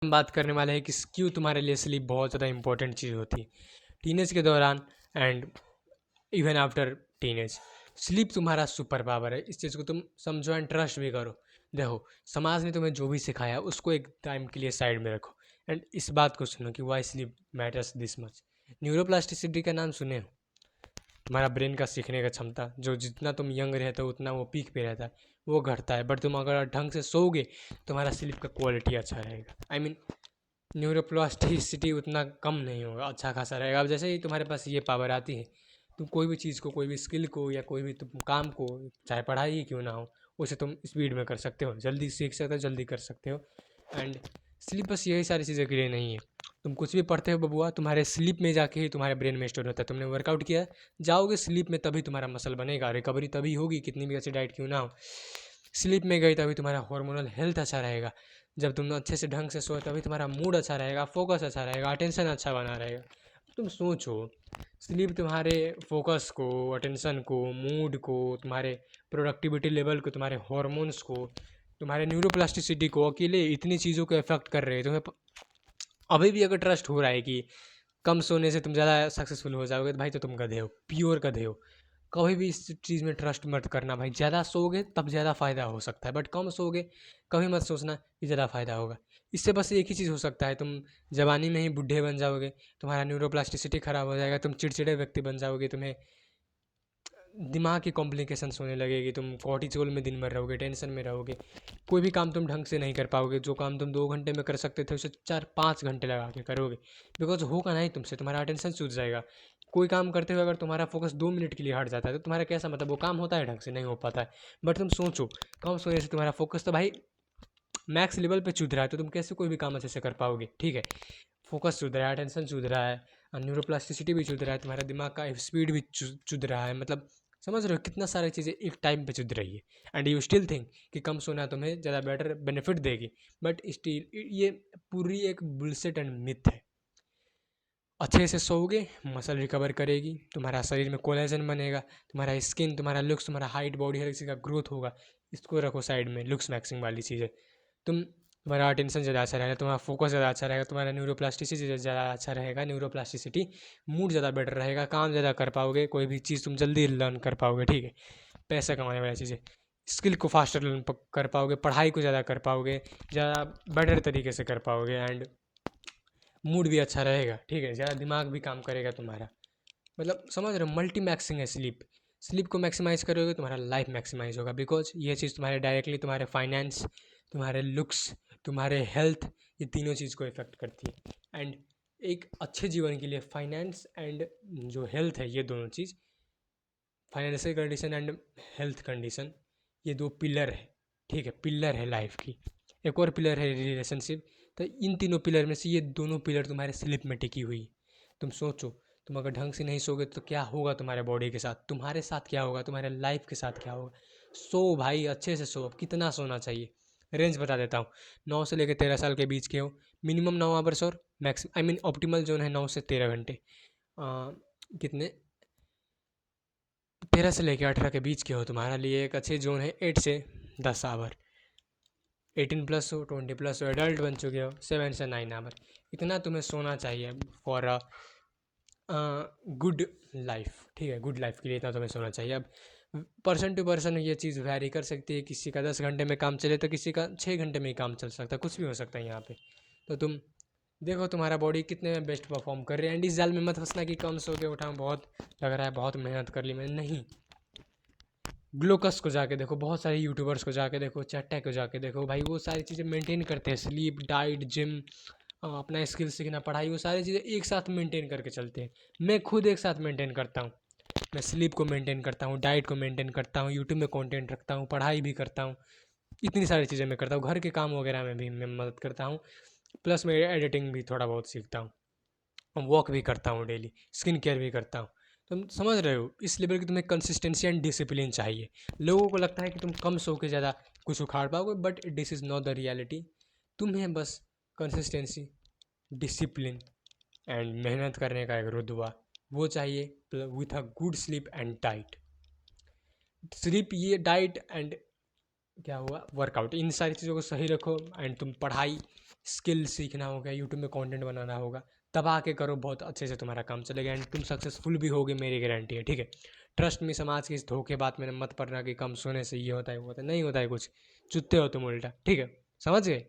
हम बात करने वाले हैं कि क्यों तुम्हारे लिए स्लीप बहुत ज़्यादा इंपॉर्टेंट चीज़ होती है टीनेज के दौरान and even after teenage. Sleep तुम्हारा सुपर पावर है, इस चीज़ को तुम समझो एंड ट्रस्ट भी करो। देखो, समाज ने तुम्हें जो भी सिखाया उसको एक टाइम के लिए साइड में रखो एंड इस बात को सुनो कि why sleep matters this much. Neuroplasticity का नाम सुने हो? तुम्हारा ब्रेन का सीखने का क्षमता, जो जितना तुम यंग रहते हो उतना वो पीक पे रहता है, वो घटता है। बट तुम अगर ढंग से सोओगे तुम्हारा स्लीप का क्वालिटी अच्छा रहेगा। आई मीन न्यूरोप्लास्टिसिटी उतना कम नहीं होगा, अच्छा खासा रहेगा। अब जैसे ही तुम्हारे पास ये पावर आती है, तुम कोई भी चीज़ को, कोई भी स्किल को, या कोई भी तुम काम को, चाहे पढ़ाई ही क्यों ना हो, उसे तुम स्पीड में कर सकते हो, जल्दी सीख सकते हो, जल्दी कर सकते हो। एंड स्लीप बस यही सारी चीज़ों के लिए नहीं है। तुम कुछ भी पढ़ते हो बबुआ, तुम्हारे स्लीप में जाके ही तुम्हारे ब्रेन में स्टोर होता है। तुमने वर्कआउट किया, जाओगे स्लीप में, तभी तुम्हारा मसल बनेगा, रिकवरी तभी होगी, कितनी भी अच्छी डाइट क्यों ना हो। स्लीप में गई तभी तुम्हारा हार्मोनल हेल्थ अच्छा रहेगा। जब तुम अच्छे से ढंग से सोए तभी तुम्हारा मूड अच्छा रहेगा, फोकस अच्छा रहेगा, अटेंशन अच्छा बना रहेगा। तुम सोचो, स्लीप तुम्हारे फोकस को, अटेंशन को, मूड को, तुम्हारे प्रोडक्टिविटी लेवल को, तुम्हारे हॉर्मोन्स को, तुम्हारे न्यूरोप्लास्टिसिटी को, अकेले इतनी चीज़ों को इफेक्ट कर रहे हैं। तुम्हें अभी भी अगर ट्रस्ट हो रहा है कि कम सोने से तुम ज़्यादा सक्सेसफुल हो जाओगे, तो भाई तो तुम गधे हो, प्योर गधे हो। कभी भी इस चीज़ में ट्रस्ट मत करना भाई। ज़्यादा सोओगे तब ज़्यादा फ़ायदा हो सकता है, बट कम सोओगे कभी मत सोचना कि ज़्यादा फ़ायदा होगा। इससे बस एक ही चीज़ हो सकता है, तुम जवानी में ही बुढ़े बन जाओगे, तुम्हारा न्यूरोप्लास्टिसिटी ख़राब हो जाएगा, तुम चिड़चिड़े व्यक्ति बन जाओगे, तुम्हें दिमाग की कॉम्प्लिकेशंस होने लगेगी, तुम कॉर्टिसोल में दिन भर रहोगे, टेंशन में रहोगे, कोई भी काम तुम ढंग से नहीं कर पाओगे। जो काम तुम 2 घंटे में कर सकते थे उसे 4-5 घंटे लगा के करोगे, बिकॉज होगा नहीं तुमसे, तुम्हारा अटेंशन सूझ जाएगा। कोई काम करते हुए अगर तुम्हारा फोकस 2 मिनट के लिए हट जाता है तो तुम्हारा कैसा मतलब वो काम होता है ढंग से? नहीं हो पाता है। बट तुम सोचो, कम सोने से तुम्हारा फोकस तो भाई मैक्स लेवल पे चूध रहा है, तो तुम कैसे कोई भी काम अच्छे से कर पाओगे? ठीक है, फोकस चूध रहा है, अटेंशन चूध रहा है, न्यूरोप्लास्टिसिटी भी चूध रहा है, तुम्हारा दिमाग का स्पीड भी चूध रहा है। मतलब समझ रहे हो कितना सारी चीज़ें एक टाइम पे चुध रही है, एंड यू स्टिल थिंक कि कम सोना तुम्हें ज़्यादा बेटर बेनिफिट देगी। बट स्टिल ये पूरी एक बुलसेट एंड मिथ है। अच्छे से सोओगे, मसल रिकवर करेगी, तुम्हारा शरीर में कोलेजन बनेगा, तुम्हारा स्किन, तुम्हारा लुक्स, तुम्हारा हाइट, बॉडी, हर किसी का ग्रोथ होगा। इसको रखो साइड में, लुक्स मैक्सिंग वाली चीज़ है। तुम्हारा अटेंशन ज़्यादा अच्छा रहेगा, तुम्हारा फोकस ज़्यादा अच्छा रहेगा, तुम्हारा न्यूरोप्लास्टिसिटी ज़्यादा अच्छा रहेगा, न्यूरोप्लास्टिसिटी, मूड ज़्यादा बेटर रहेगा, काम ज़्यादा कर पाओगे, कोई भी चीज़ तुम जल्दी लर्न कर पाओगे। ठीक है, पैसा कमाने वाली चीज़ें, स्किल को फास्टर लर्न कर पाओगे, पढ़ाई को ज़्यादा कर पाओगे, ज़्यादा बेटर तरीके से कर पाओगे, एंड मूड भी अच्छा रहेगा। ठीक है, ज़्यादा दिमाग भी काम करेगा तुम्हारा। मतलब समझ रहे हो, मल्टी मैक्सिंग है स्लीप। स्लीप को मैक्सिमाइज़ करोगे तुम्हारा लाइफ मैक्सिमाइज़ होगा, बिकॉज ये चीज़ तुम्हारे डायरेक्टली तुम्हारे फाइनेंस, तुम्हारे लुक्स, तुम्हारे हेल्थ, ये तीनों चीज़ को इफेक्ट करती है। एंड एक अच्छे जीवन के लिए फाइनेंस एंड जो हेल्थ है, ये दोनों चीज़, financial condition and health condition, ये दो पिलर है। ठीक है, पिलर है लाइफ की। एक और पिलर है रिलेशनशिप। तो इन तीनों पिलर में से ये दोनों पिलर तुम्हारे स्लिप में टिकी हुई। तुम सोचो, तुम अगर ढंग से नहीं सोगे तो क्या होगा तुम्हारे बॉडी के साथ, तुम्हारे साथ क्या होगा, तुम्हारे लाइफ के साथ क्या होगा। सो भाई, अच्छे से सो। अब कितना सोना चाहिए, रेंज बता देता हूँ। 9 से लेकर 13 साल के बीच के हो, मिनिमम 9 आवर्स, और max I mean optimal zone है 9 से 13 घंटे। कितने, 13 से लेकर 18 के बीच के हो, तुम्हारा लिए एक अच्छे जोन है 8 से 10 आवर। 18+ हो, 20+ हो, एडल्ट बन चुके हो, 7 से 9 आवर। इतना तुम्हें सोना चाहिए फॉर अ गुड लाइफ। ठीक है, गुड लाइफ के लिए इतना तुम्हें सोना चाहिए। अब पर्सन टू पर्सन ये चीज़ वैरी कर सकती है, किसी का 10 घंटे में काम चले तो किसी का 6 घंटे में ही काम चल सकता है, कुछ भी हो सकता है यहाँ पे। तो तुम देखो तुम्हारा बॉडी कितने में बेस्ट परफॉर्म कर रही है, एंड इस जाल में मत फंसना कि कम सो के उठाऊँ, बहुत लग रहा है, बहुत मेहनत कर ली मैंने। नहीं, ग्लोकस को जाके देखो, बहुत सारे यूट्यूबर्स को जाके देखो, चट्टा को जाके देखो भाई, वो सारी चीज़ें मेंटेन करते हैं, स्लीप, डाइट, जिम, अपना स्किल सीखना, पढ़ाई, वो सारी चीज़ें एक साथ मेंटेन करके चलते हैं। मैं खुद एक साथ मेंटेन करता हूँ। मैं स्लीप को मेंटेन करता हूँ, डाइट को मेंटेन करता हूँ, यूट्यूब में कंटेंट रखता हूँ, पढ़ाई भी करता हूँ, इतनी सारी चीज़ें मैं करता हूँ, घर के काम वगैरह में भी मैं मदद करता हूँ। प्लस मैं एडिटिंग भी थोड़ा बहुत सीखता हूँ, वॉक भी करता हूँ डेली, स्किन केयर भी करता हूँ। तुम समझ रहे हो, इस लेवल की तुम्हें कंसिस्टेंसी एंड डिसिप्लिन चाहिए। लोगों को लगता है कि तुम कम सो के ज़्यादा कुछ उखाड़ पाओगे, but this is not the reality. तुम्हें बस कंसिस्टेंसी, डिसिप्लिन एंड मेहनत करने का एक रुतबा वो चाहिए, with a good sleep and diet. Sleep, ये डाइट एंड क्या हुआ, वर्कआउट, इन सारी चीज़ों को सही रखो, एंड तुम पढ़ाई, स्किल सीखना होगा, यूट्यूब में कंटेंट बनाना होगा, तब आके करो, बहुत अच्छे से तुम्हारा काम चलेगा एंड तुम सक्सेसफुल भी होगे, मेरी गारंटी है। ठीक है, ट्रस्ट में समाज की इस धोखे बात में मत पड़ना कि कम सोने से ये होता है वो होता है, नहीं होता है कुछ, चुत्ते हो तुम उल्टा। ठीक है, समझ गए।